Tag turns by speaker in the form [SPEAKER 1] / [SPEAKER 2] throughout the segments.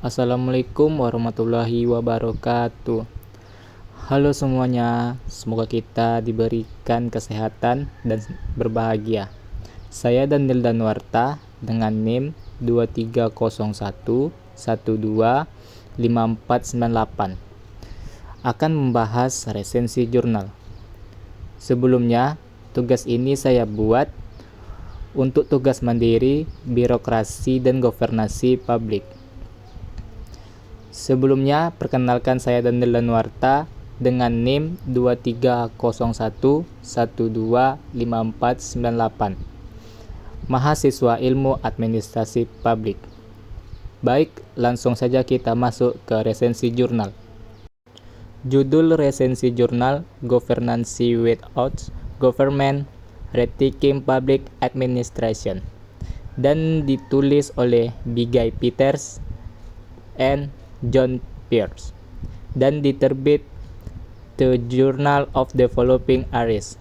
[SPEAKER 1] Assalamualaikum warahmatullahi wabarakatuh. Halo semuanya, semoga kita diberikan kesehatan dan berbahagia. Saya Daniel Danwarta dengan NIM 2301125498 akan membahas resensi jurnal. Sebelumnya, tugas ini saya buat untuk tugas mandiri, birokrasi dan governasi publik. Sebelumnya, perkenalkan saya Daniel Danwarta dengan NIM 2301125498, mahasiswa Ilmu Administrasi Publik. Baik, langsung saja kita masuk ke resensi jurnal. Judul resensi jurnal Governance Without Government, Rethinking Public Administration, dan ditulis oleh Guy Peters and John Pearce, dan diterbit The Journal of Developing Areas.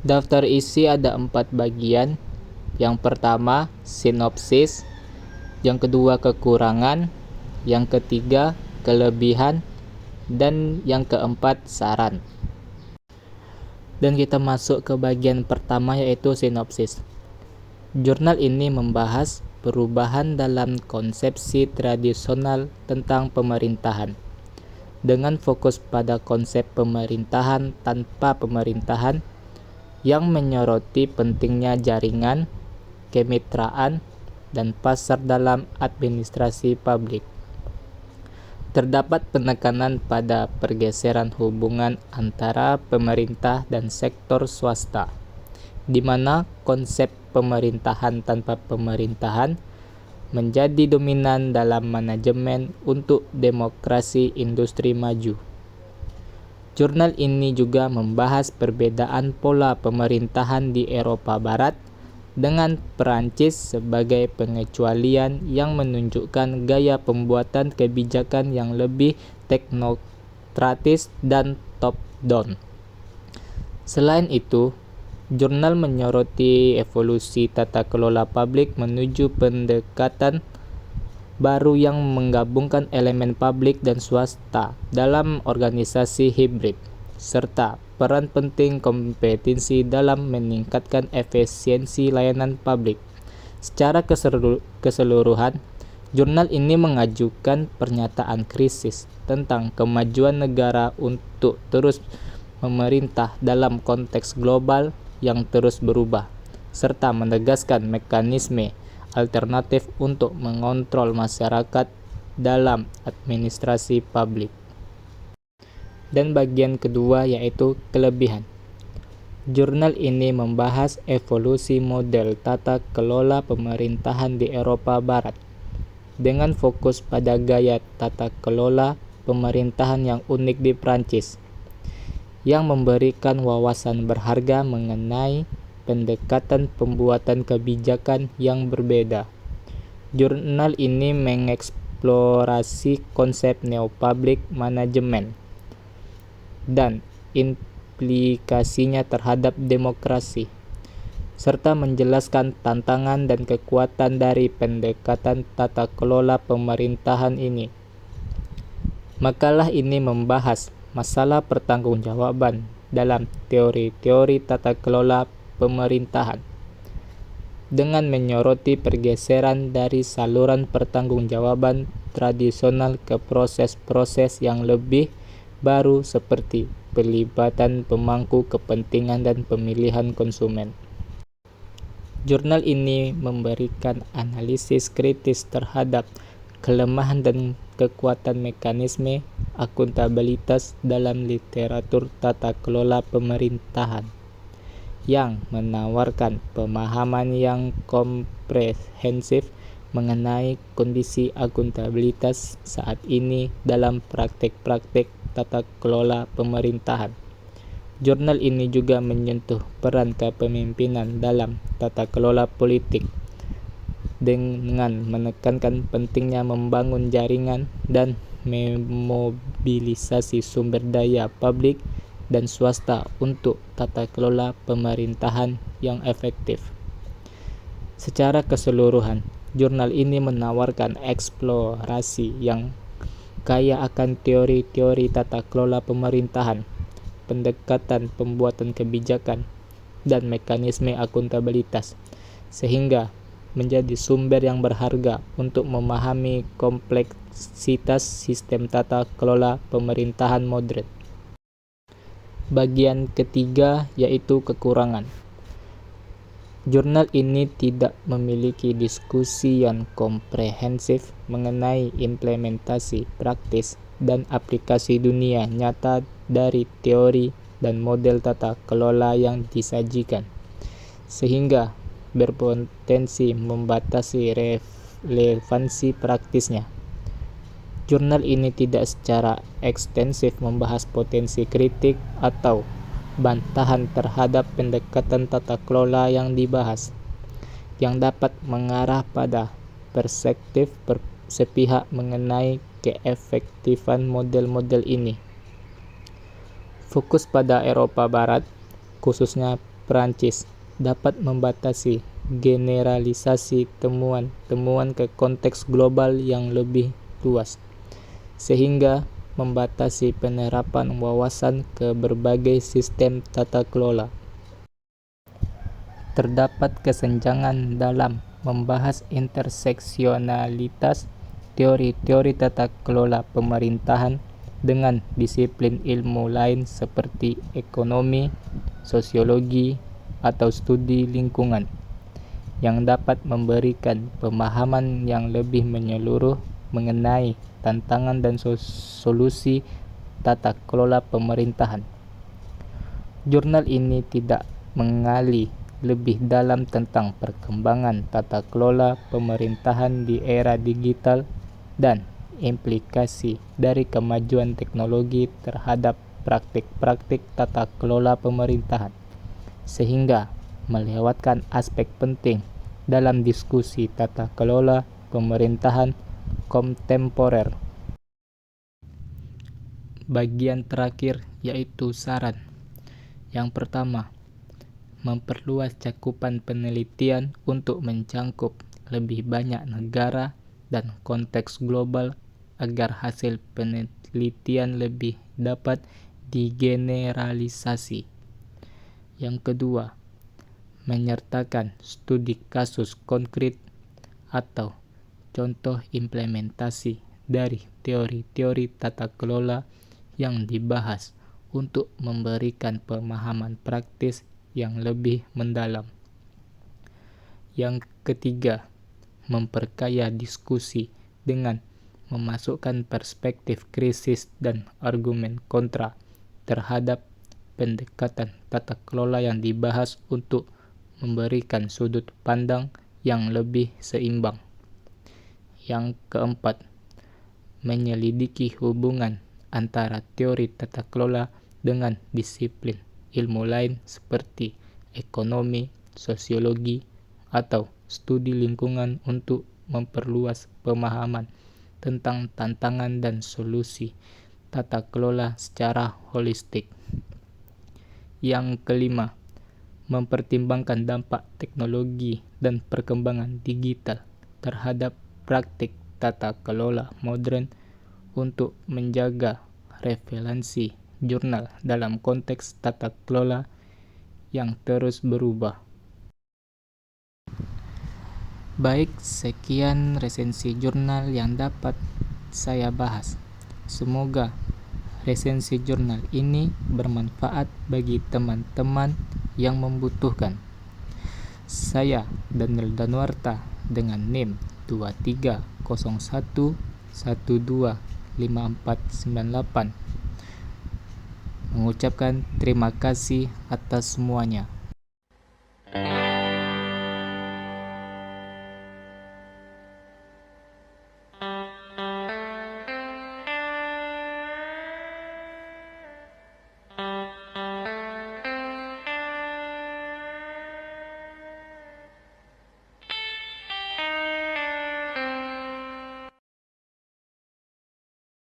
[SPEAKER 1] Daftar isi ada 4 bagian. Yang pertama, sinopsis. Yang kedua, kekurangan. Yang ketiga, kelebihan. Dan yang keempat, saran. Dan kita masuk ke bagian pertama, yaitu sinopsis. Jurnal ini membahas perubahan dalam konsepsi tradisional tentang pemerintahan, dengan fokus pada konsep pemerintahan tanpa pemerintahan yang menyoroti pentingnya jaringan, kemitraan, dan pasar dalam administrasi publik. Terdapat penekanan pada pergeseran hubungan antara pemerintah dan sektor swasta, di mana konsep pemerintahan tanpa pemerintahan menjadi dominan dalam manajemen untuk demokrasi industri maju. Jurnal ini juga membahas perbedaan pola pemerintahan di Eropa Barat dengan Perancis sebagai pengecualian yang menunjukkan gaya pembuatan kebijakan yang lebih teknokratis dan top-down. Selain itu, jurnal menyoroti evolusi tata kelola publik menuju pendekatan baru yang menggabungkan elemen publik dan swasta dalam organisasi hibrid, serta peran penting kompetensi dalam meningkatkan efisiensi layanan publik. Secara keseluruhan, jurnal ini mengajukan pernyataan krisis tentang kemajuan negara untuk terus memerintah dalam konteks global yang terus berubah, serta menegaskan mekanisme alternatif untuk mengontrol masyarakat dalam administrasi publik. Dan bagian kedua, yaitu kelebihan. Jurnal ini membahas evolusi model tata kelola pemerintahan di Eropa Barat, dengan fokus pada gaya tata kelola pemerintahan yang unik di Prancis, yang memberikan wawasan berharga mengenai pendekatan pembuatan kebijakan yang berbeda. Jurnal ini mengeksplorasi konsep neo-public management dan implikasinya terhadap demokrasi, serta menjelaskan tantangan dan kekuatan dari pendekatan tata kelola pemerintahan ini. Makalah ini membahas masalah pertanggungjawaban dalam teori-teori tata kelola pemerintahan, dengan menyoroti pergeseran dari saluran pertanggungjawaban tradisional ke proses-proses yang lebih baru seperti pelibatan pemangku kepentingan dan pemilihan konsumen. Jurnal ini memberikan analisis kritis terhadap kelemahan dan kekuatan mekanisme akuntabilitas dalam literatur tata kelola pemerintahan, yang menawarkan pemahaman yang komprehensif mengenai kondisi akuntabilitas saat ini dalam praktek-praktek tata kelola pemerintahan. Jurnal ini juga menyentuh peran kepemimpinan dalam tata kelola politik, dengan menekankan pentingnya membangun jaringan dan memobilisasi sumber daya publik dan swasta untuk tata kelola pemerintahan yang efektif. Secara keseluruhan, Jurnal ini menawarkan eksplorasi yang kaya akan teori-teori tata kelola pemerintahan, pendekatan pembuatan kebijakan, dan mekanisme akuntabilitas, sehingga menjadi sumber yang berharga untuk memahami kompleksitas sistem tata kelola pemerintahan modern. Bagian ketiga yaitu kekurangan. Jurnal ini tidak memiliki diskusi yang komprehensif mengenai implementasi praktis dan aplikasi dunia nyata dari teori dan model tata kelola yang disajikan, sehingga berpotensi membatasi relevansi praktisnya. Jurnal ini tidak secara ekstensif membahas potensi kritik atau bantahan terhadap pendekatan tata kelola yang dibahas, yang dapat mengarah pada perspektif sepihak mengenai keefektifan model-model ini. Fokus pada Eropa Barat, khususnya Perancis, dapat membatasi generalisasi temuan-temuan ke konteks global yang lebih luas, sehingga membatasi penerapan wawasan ke berbagai sistem tata kelola. Terdapat kesenjangan dalam membahas interseksionalitas teori-teori tata kelola pemerintahan dengan disiplin ilmu lain seperti ekonomi, sosiologi, atau studi lingkungan, yang dapat memberikan pemahaman yang lebih menyeluruh mengenai tantangan dan solusi tata kelola pemerintahan. Jurnal ini tidak menggali lebih dalam tentang perkembangan tata kelola pemerintahan di era digital dan implikasi dari kemajuan teknologi terhadap praktik-praktik tata kelola pemerintahan, sehingga melewatkan aspek penting dalam diskusi tata kelola pemerintahan kontemporer. Bagian terakhir yaitu saran. Yang pertama, memperluas cakupan penelitian untuk mencangkup lebih banyak negara dan konteks global agar hasil penelitian lebih dapat digeneralisasi. Yang kedua, menyertakan studi kasus konkret atau contoh implementasi dari teori-teori tata kelola yang dibahas untuk memberikan pemahaman praktis yang lebih mendalam. Yang ketiga, memperkaya diskusi dengan memasukkan perspektif krisis dan argumen kontra terhadap pendekatan tata kelola yang dibahas untuk memberikan sudut pandang yang lebih seimbang. Yang keempat, menyelidiki hubungan antara teori tata kelola dengan disiplin ilmu lain seperti ekonomi, sosiologi, atau studi lingkungan untuk memperluas pemahaman tentang tantangan dan solusi tata kelola secara holistik. Yang kelima, mempertimbangkan dampak teknologi dan perkembangan digital terhadap praktik tata kelola modern untuk menjaga relevansi jurnal dalam konteks tata kelola yang terus berubah. Baik, sekian resensi jurnal yang dapat saya bahas. Semoga resensi jurnal ini bermanfaat bagi teman-teman yang membutuhkan. Saya Daniel Danuarta dengan NIM 2301125498 mengucapkan terima kasih atas semuanya.